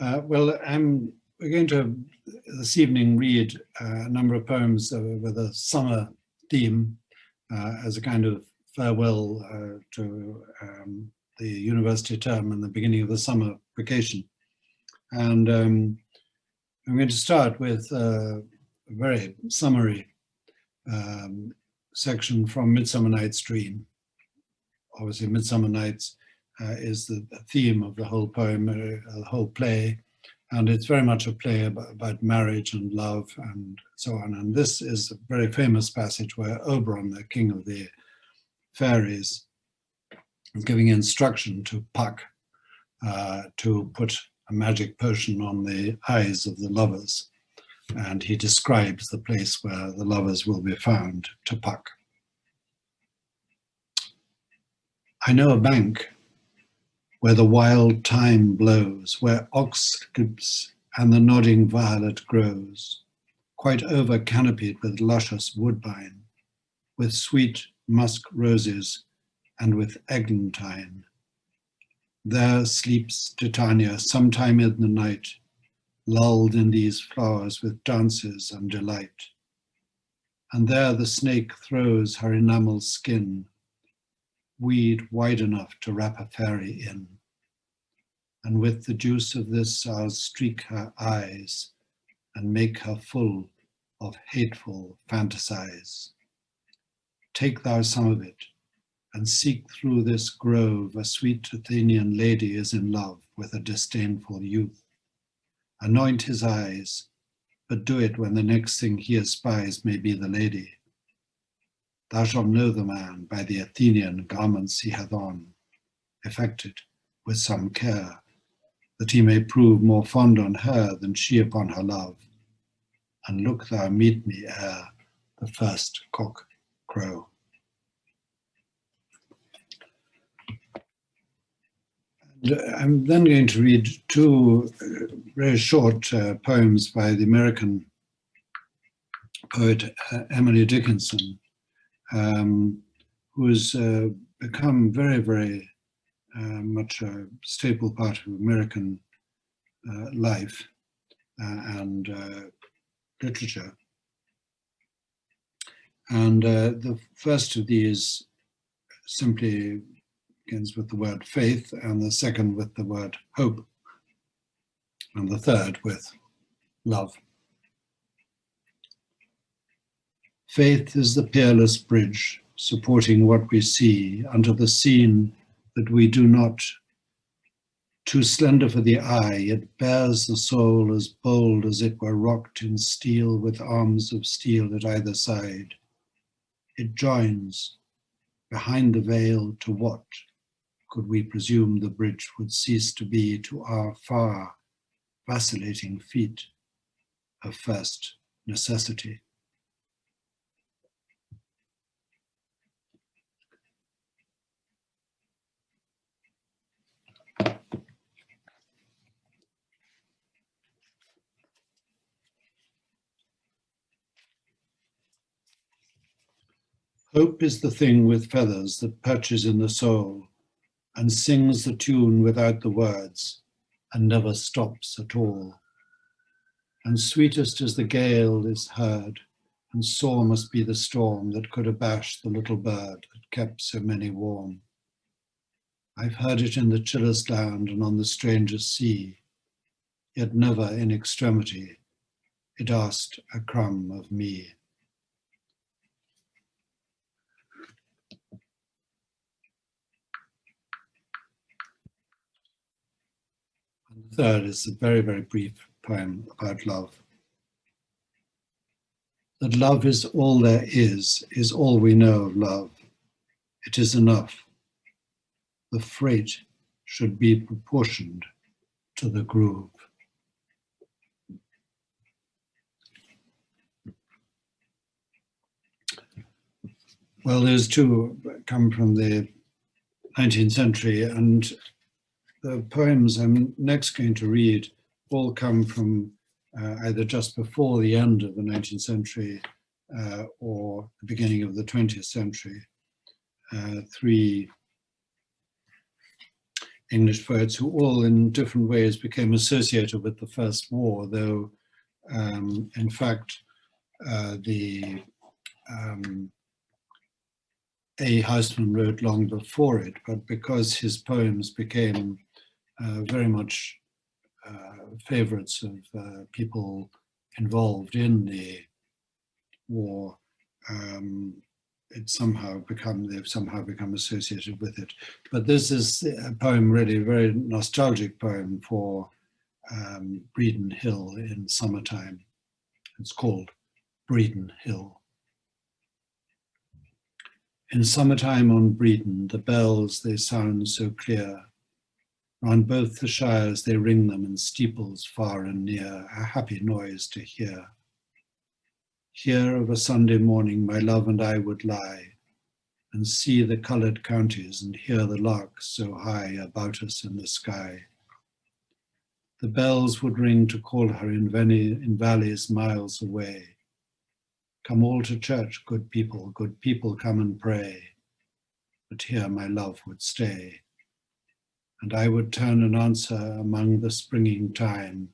We're going to this evening read a number of poems with a summer theme as a kind of farewell to the university term and the beginning of the summer vacation. And I'm going to start with a very summary section from Midsummer Night's Dream. Obviously, Midsummer Nights is the theme of the whole poem, the whole play, and it's very much a play about marriage and love and so on. And this is a very famous passage where Oberon, the king of the fairies, is giving instruction to Puck to put a magic potion on the eyes of the lovers. And he describes the place where the lovers will be found to Puck. I know a bank where the wild thyme blows, where ox skips and the nodding violet grows, quite over canopied with luscious woodbine, with sweet musk roses and with eglantine. There sleeps Titania sometime in the night, lulled in these flowers with dances and delight. And there the snake throws her enamel skin, weed wide enough to wrap a fairy in. And with the juice of this I'll streak her eyes and make her full of hateful fantasies. Take thou some of it, and seek through this grove a sweet Athenian lady is in love with a disdainful youth. Anoint his eyes, but do it when the next thing he espies may be the lady. Thou shalt know the man by the Athenian garments he hath on, effected with some care, that he may prove more fond on her than she upon her love. And look thou meet me ere the first cock crow. And I'm then going to read two very short poems by the American poet Emily Dickinson, who has become very, very much a staple part of American life and literature. And the first of these simply begins with the word faith, and the second with the word hope, and the third with love. Faith is the peerless bridge supporting what we see unto the scene that we do not. Too slender for the eye, it bears the soul as bold as it were rocked in steel with arms of steel at either side. It joins behind the veil to what could we presume the bridge would cease to be to our far vacillating feet of first necessity. Hope is the thing with feathers that perches in the soul and sings the tune without the words and never stops at all. And sweetest as the gale is heard, and sore must be the storm that could abash the little bird that kept so many warm. I've heard it in the chillest land and on the strangest sea, yet never in extremity it asked a crumb of me. The third is a very, very brief poem about love. That love is all there is all we know of love. It is enough. The freight should be proportioned to the groove. Well, those two come from the 19th century, and the poems I'm next going to read all come from either just before the end of the 19th century or the beginning of the 20th century. Three English poets who all in different ways became associated with the First War, though in fact A. Huysman wrote long before it, but because his poems became very much favorites of people involved in the war, they've somehow become associated with it. But this is a poem, really a very nostalgic poem for Breeden Hill in summertime. It's called Breeden Hill. In summertime on Breeden, the bells they sound so clear. Round both the shires they ring them in steeples far and near, a happy noise to hear. Here of a Sunday morning my love and I would lie, and see the coloured counties and hear the larks so high about us in the sky. The bells would ring to call her in valleys miles away. Come all to church, good people come and pray. But here my love would stay. And I would turn and answer among the springing time,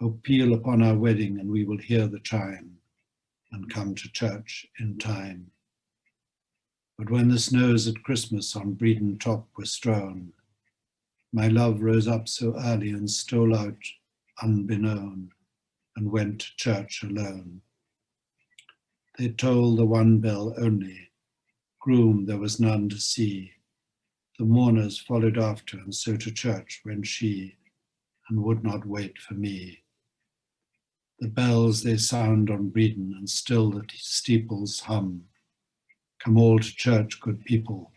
Oh, peal upon our wedding and we will hear the chime, and come to church in time. But when the snows at Christmas on Breeden top were strown, my love rose up so early and stole out unbeknown, and went to church alone. They tolled the one bell only, groom there was none to see. The mourners followed after, and so to church went she, and would not wait for me. The bells they sound on Breeden, and still the steeples hum. Come all to church, good people,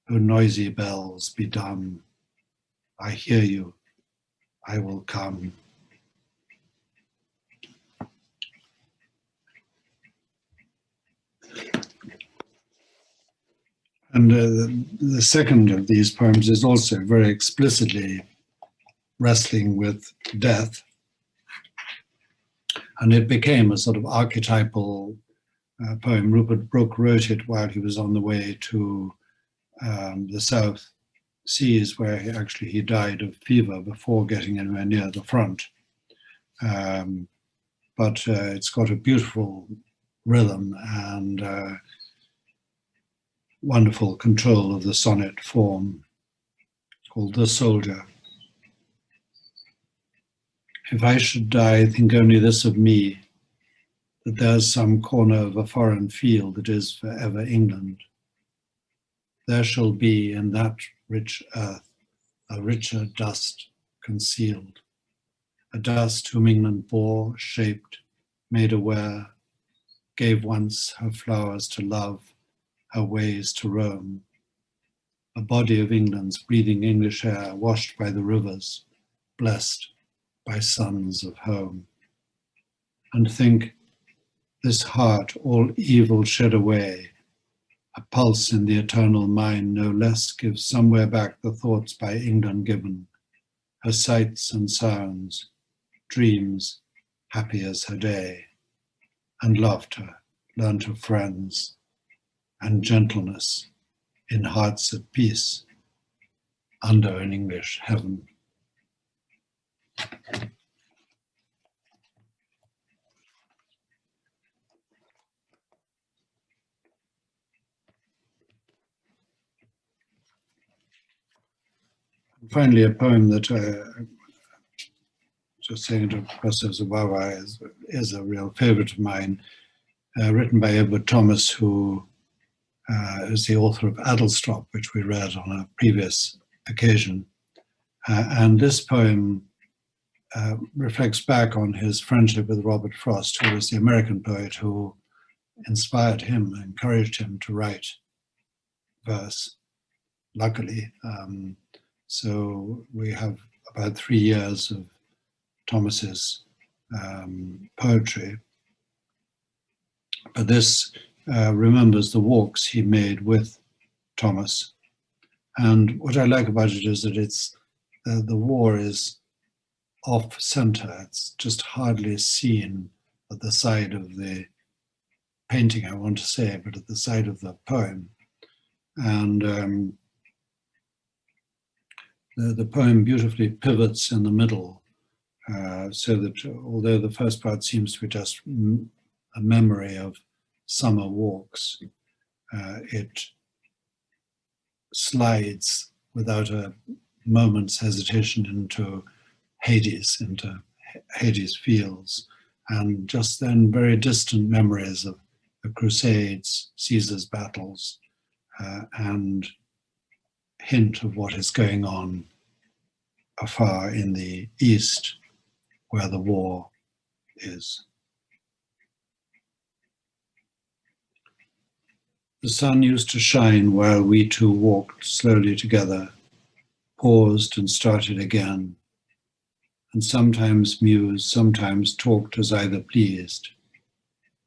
O noisy bells, be dumb. I hear you, I will come. And the second of these poems is also very explicitly wrestling with death. And it became a sort of archetypal poem. Rupert Brooke wrote it while he was on the way to the South Seas, where he died of fever before getting anywhere near the front. But it's got a beautiful rhythm and wonderful control of the sonnet form, called The Soldier. If I should die, think only this of me, that there's some corner of a foreign field that is forever England. There shall be in that rich earth a richer dust concealed, a dust whom England bore, shaped, made aware, gave once her flowers to love, her ways to roam, a body of England's breathing English air, washed by the rivers, blessed by sons of home. And think, this heart all evil shed away, a pulse in the eternal mind no less gives somewhere back the thoughts by England given, her sights and sounds, dreams, happy as her day, and laughter learnt of friends, and gentleness in hearts at peace under an English heaven. Finally, a poem that just saying to Professor Zabawa is a real favorite of mine, written by Edward Thomas, who is the author of Adelstrop, which we read on a previous occasion. And this poem reflects back on his friendship with Robert Frost, who was the American poet who inspired him, encouraged him to write verse, luckily. So we have about 3 years of Thomas's poetry. But this remembers the walks he made with Thomas. And what I like about it is that it's the war is off center. It's just hardly seen at the side of the painting, I want to say, but at the side of the poem. And the poem beautifully pivots in the middle, so that although the first part seems to be just a memory of summer walks, it slides without a moment's hesitation into Hades fields, and just then very distant memories of the Crusades, Caesar's battles, and hint of what is going on afar in the east, where the war is. The sun used to shine while we two walked slowly together, paused and started again, and sometimes mused, sometimes talked as either pleased,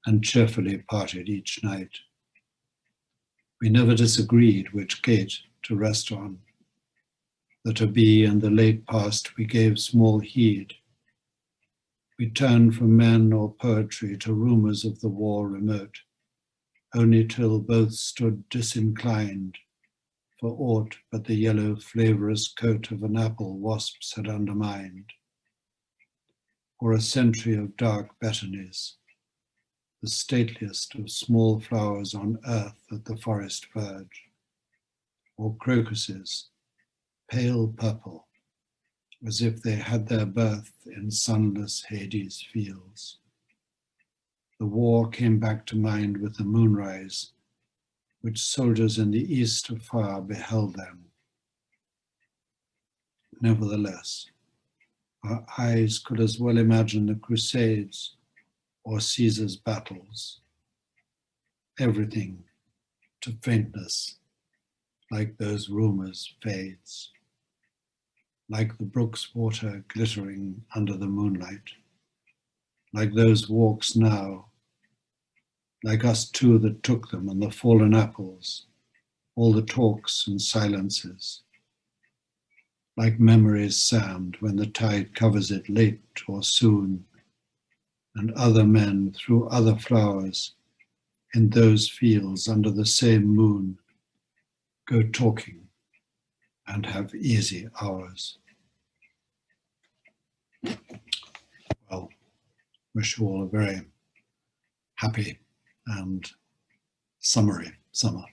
and cheerfully parted each night. We never disagreed which gate to rest on. The to be and the late past we gave small heed. We turned from men or poetry to rumours of the war remote, only till both stood disinclined for aught but the yellow flavorous coat of an apple wasps had undermined, or a century of dark betonies, the stateliest of small flowers on earth at the forest verge, or crocuses, pale purple, as if they had their birth in sunless Hades fields. The war came back to mind with the moonrise, which soldiers in the east afar beheld them. Nevertheless, our eyes could as well imagine the Crusades or Caesar's battles. Everything to faintness, like those rumors, fades, like the brook's water glittering under the moonlight, like those walks now, like us two that took them and the fallen apples, all the talks and silences, like memory's sand when the tide covers it late or soon, and other men through other flowers in those fields under the same moon go talking and have easy hours. Well, wish you all a very happy and summery summer.